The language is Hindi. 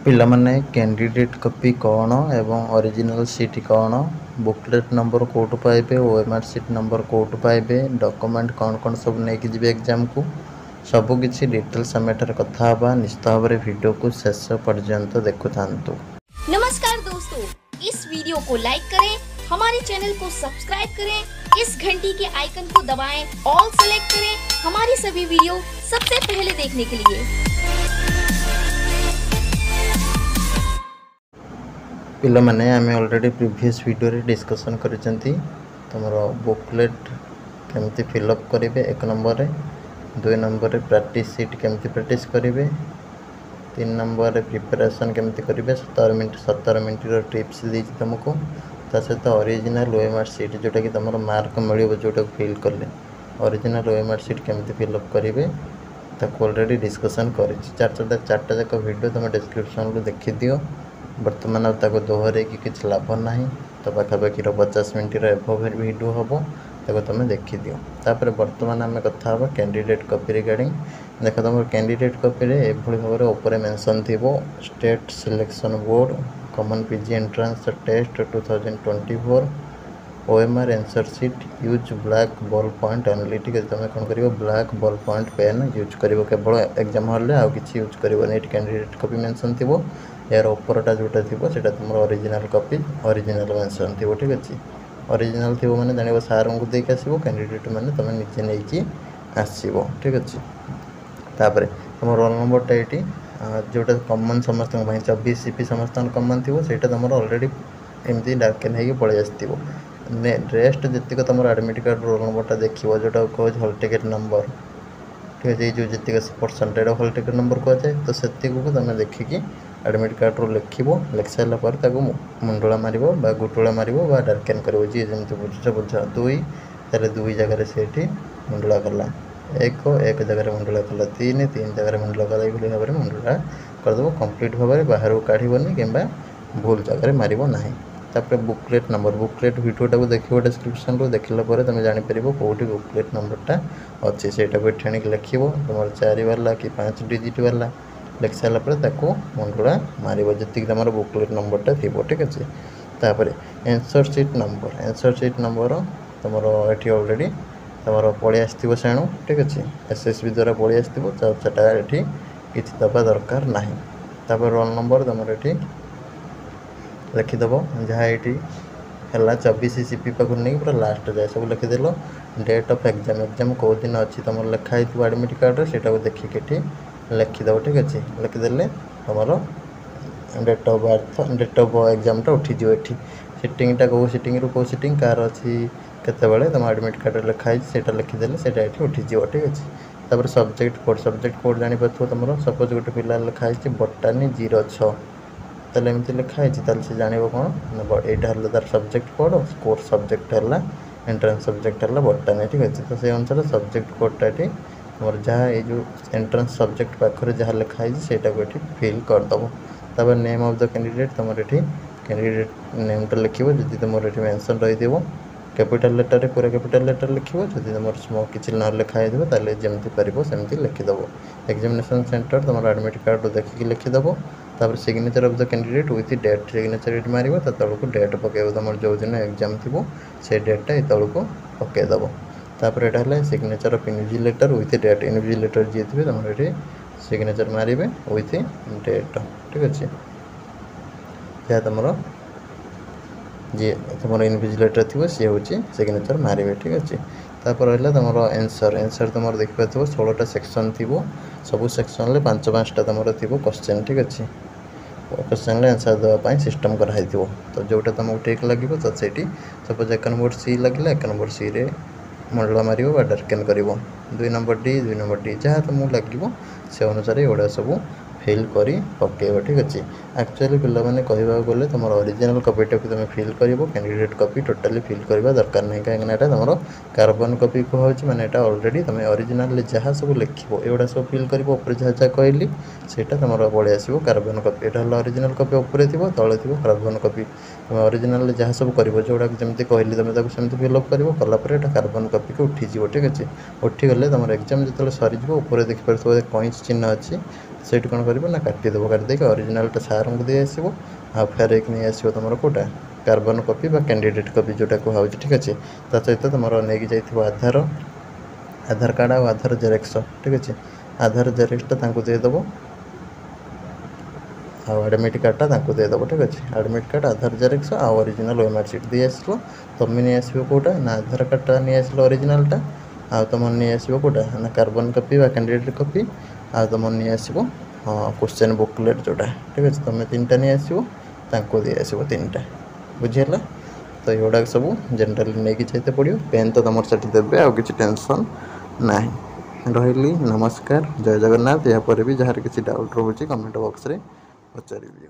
पिला माने कैंडिडेट कॉपी कौन एवं ओरिजिनल सीट कौन बुकलेट नंबर कोट पाइबे ओएमआर सीट नंबर कोट पाइबे डॉक्यूमेंट कौन कौन सब नहीं जी एग्जाम को सबकि डिटेल्स आम एठार कथा हवा निश्चित भाव में वीडियो को शेष पर्यंत देखु था। नमस्कार दोस्तों, इस वीडियो को लाइक करें, हमारे चैनल को सब्सक्राइब करें, इस घंटी के आइकन को दबाएं, ऑल सेलेक्ट करें हमारी सभी वीडियो सबसे पहले देखने के लिए। पिला माने आमे ऑलरेडी प्रीवियस वीडियो रे डिस्कशन करिसेंती तमरो बुकलेट केमती फिलअप करेंगे एक नंबर रे, 2 नंबर रे प्रैक्टिस सीट केमती प्रैक्टिस करेंगे, 3 नंबर रे प्रिपरेशन केमती करेंगे 17 मिनट रो टिप्स दी तुमको ता सहित ओरिजिनल ओएमआर सीट जोटा कि तुम मार्क मिल जोटा फिल कले ओरिजिनल ओएमआर सीट केमती फिलअप करेंगे ताको ऑलरेडी डिस्कशन कर चार्टा जाक वीडियो तुम डिस्क्रिप्शन रू देखी दियो। बर्तमान दोहरे कि किसी लाभ ना तो पाखापाखि 50 मिनट एभव वीडियो हम ताको तुम देखी दियो। तापर बर्तमान आम कथा कैंडिडेट कॉपी रिगार्डिंग देख तुम कैंडिडेट कॉपी रे एभली भाव में ऊपर मेंशन थी state selection board common PG entrance test 2024 OMR answer sheet use black ball point only. ठीक है, तुम कौन कर black ball point pen use कर केवल एग्जाम हॉल आउ कि यूज कर कैंडिडेट कॉपी मेंशन थी यार उपरटा जोटा थी से तुम ओरिजिनल कॉपी ओरिजिनल मेंशन थी। ठीक अच्छे ओरिजिनल थी मैंने जान सार को देख आसो कैंडिडेट मैंने तुम निजे नहीं आसो। ठीक अच्छे तापर तुम रोल नंबरटा ये जोटा कमन समस्त 24 सीपी समस्त कमन थी से तुम ऑलरेडी एमती डार्केन हो पलि आसो। रेस्ट जी तुम एडमिट कार्ड रोल नंबरटा देखो जोटा कह हल टिकेट नंबर। ठीक है, जो जी परसेंटेज हल टिकेट नंबर कहुए तो से तुम देखिकी एडमिट कार्ड रू लिख सारापर मुंडला मार गुटुला मार डार्केन कर जी जमी बुझुच बुझ 2 ताले 2 जगह से मुंडला कला 1 जगह मुंडला कला 3 जगह मुंडला कला ये भाव में मुंडला करदेव कंप्लीट भाव में बाहर को काढ़नी कि भूल जगह मार ना। तापर बुकलेट वीडियोटा को देखो डिस्क्रिप्शन रू देखला तुम जापर कौटी बुकलेट नंबरटा अच्छे से ठेणिक लिख तुम 4 वाला कि 5 डिजिट वाला लिख सारापर मुंडुड़ा मार जी तुम बुकलेट नंबरटा थी। ठीक अच्छे तापर आंसर सीट नंबर तुम ये ऑलरेडी तुम पलि आसो सेणु। ठीक अच्छे एसएसबी द्वारा पलि आसटा ये किसी दबा दरकार ना। तापर रोल नंबर तुम ये लिखिदेव जहाँ ये है 24 सीपी पाक नहीं पूरा लास्ट जाए सब लिखिदेल डेट ऑफ एग्जाम कौ दिन अच्छी तुम लिखाई थी एडमिट कार्ड से देखिए लिखिदेव। ठीक अच्छे लिखिदे तुम date of birth date of एग्जामटा उठीज ये सीटिंगटा कौ सीटिंग रू कौ सीटिंग कार अच्छी केतबेले तुम एडमिट कार्ड लिखाई से लिखिदे से उठीज। ठीक अच्छे तापर सब्जेक्ट कोड जापर तुम सपोज गोटे पिला लिखाई बटानी 06 ताले एमती लिखाई से जान कौन यहाँ तार सब्जेक्ट कोड कोर्स सब्जेक्ट है एंट्रांस सब्जेक्ट है बटानी। ठीक अच्छे तो से अनुसार सब्जेक्ट कोडटा ये तुम जहाँ ये जो एंट्रांस सब्जेक्ट पाखे जहाँ लिखाई से फिल करदेव। तापर नेम ऑफ द कैंडिडेट तुम ये कैंडिडेट नेमटा लिख जी तुम ये मेंशन रही कैपिटल लेटर पूरा कैपिटल लेटर लिख जब तुम स्मॉल किसी न लिखाई ताले जमती पार सेमती लिखिदेव। एग्जामिनेशन सेंटर तुम एडमिट कार्ड देखिए लिखिदेव। तापर signature of the candidate with date signature ये मार तलू डेट पकेब तुम जो दिन एग्जाम थी से डेटा ये तलू पकईदेव। तापर यहाँ है signature of invigilator with date invigilator जी थे तुम ये सिग्नेचर मारे विथ डेट। ठीक अच्छे जहाँ तुम जी तुम इन्विजिलेटर थी सी हूँ सिग्नेचर मारे। ठीक अच्छे तापर रहा तुम आंसर तुम देखिए 16टा सेक्शन थी सबू सेक्शन 5-5टा तुम थी क्वेश्चन। ठीक अच्छे क्वेश्चन आंसर देवाई सिस्टम कराई तो जोटा तुमको ठीक लगे तो से सपोज 1 नंबर सी लगे 1 नंबर सी रे मुंडला मार डार्केन कर 2 नंबर डी जहाँ तुमको लगे से अनुसार ये सब फिल कर पकेब। ठीक अच्छे एक्चुअली पे कहवा गले तुम ओरिजिनल कॉपीटा को तुम फिल कर कैंडिडेट कॉपी टोटाली फिल करवा दरकार नहीं कहीं तुम कार्बन कॉपी कह मैंने ऑलरेडी तुम ओरिजिनल जहाँ सब लिख एगुड़ा सब फिल कर जहाँ जहाँ कहली से तुम पलि आसो कार्बन कॉपी यहाँ ओरिजिनल कॉपी ऊपर थी तले थी कार्बन कॉपी तुम ओरिजिनल जहाँ सब कर जोड़ा जमी कहली तुम सेमती फिलअप कर कलापर यहाँ कार्बन कॉपी को उठीज। ठीक अच्छे उठीगले तुम एग्जाम जो सरीज ऊपर देखिपार कैंच चिन्ह अच्छी ସେଇଠି କ'ଣ କରିବ ନା କାଟିଦେବ। କାଟିଦେଇକି ଅରିଜିନାଲଟା ସାର୍ଙ୍କୁ ଦେଇ ଆସିବ। ଆଉ ଫେରେଇକି ନେଇ ଆସିବ ତୁମର କେଉଁଟା କାର୍ବନ କପି ବା କ୍ୟାଣ୍ଡିଡେଟ୍ କପି ଯେଉଁଟା କୁହାହେଉଛି। ଠିକ୍ ଅଛି। ତା ସହିତ ତୁମର ନେଇକି ଯାଇଥିବ ଆଧାର କାର୍ଡ଼ ଆଉ ଆଧାର ଜେରକ୍ସ। ଠିକ୍ ଅଛି। ଆଧାର ଜେରକ୍ସଟା ତାଙ୍କୁ ଦେଇଦେବ ଆଉ ଆଡ଼ମିଟ୍ କାର୍ଡ଼ଟା ତାଙ୍କୁ ଦେଇଦେବ। ଠିକ୍ ଅଛି। ଆଡ଼ମିଟ୍ କାର୍ଡ଼ ଆଧାର ଜେରକ୍ସ ଆଉ ଅରିଜିନାଲ୍ ଓଏମ୍ଆର୍ ସିଟ୍ ଦେଇ ଆସିବ। ତୁମେ ନେଇ ଆସିବ କେଉଁଟା ନା ଆଧାର କାର୍ଡ଼ଟା ନେଇ ଆସିଲ ଅରିଜିନାଲଟା, ଆଉ ତୁମର ନେଇ ଆସିବ କେଉଁଟା ନା କାର୍ବନ କପି ବା କ୍ୟାଣ୍ଡିଡେଟ୍ କପି, ଆଉ ତୁମର ନେଇ ଆସିବ କ୍ୱେଶ୍ଚନ୍ ବୁକଲେଟ୍ ଯେଉଁଟା। ଠିକ୍ ଅଛି। ତୁମେ 3ଟା ନେଇ ଆସିବ, ତାଙ୍କୁ ଦେଇ ଆସିବ 3ଟା। ବୁଝିହେଲା? ତ ଏଗୁଡ଼ାକ ସବୁ ଜେନେରାଲି ନେଇକି ଯାଇତେ ପଡ଼ିବ। ପେନ୍ ତ ତୁମର ସେଠି ଦେବେ, ଆଉ କିଛି ଟେନସନ୍ ନାହିଁ। ରହିଲି, ନମସ୍କାର, ଜୟ ଜଗନ୍ନାଥ। ଏହାପରେ ବି ଯାହାର କିଛି ଡାଉଟ୍ ରହୁଛି କମେଣ୍ଟ ବକ୍ସରେ ପଚାରିବି।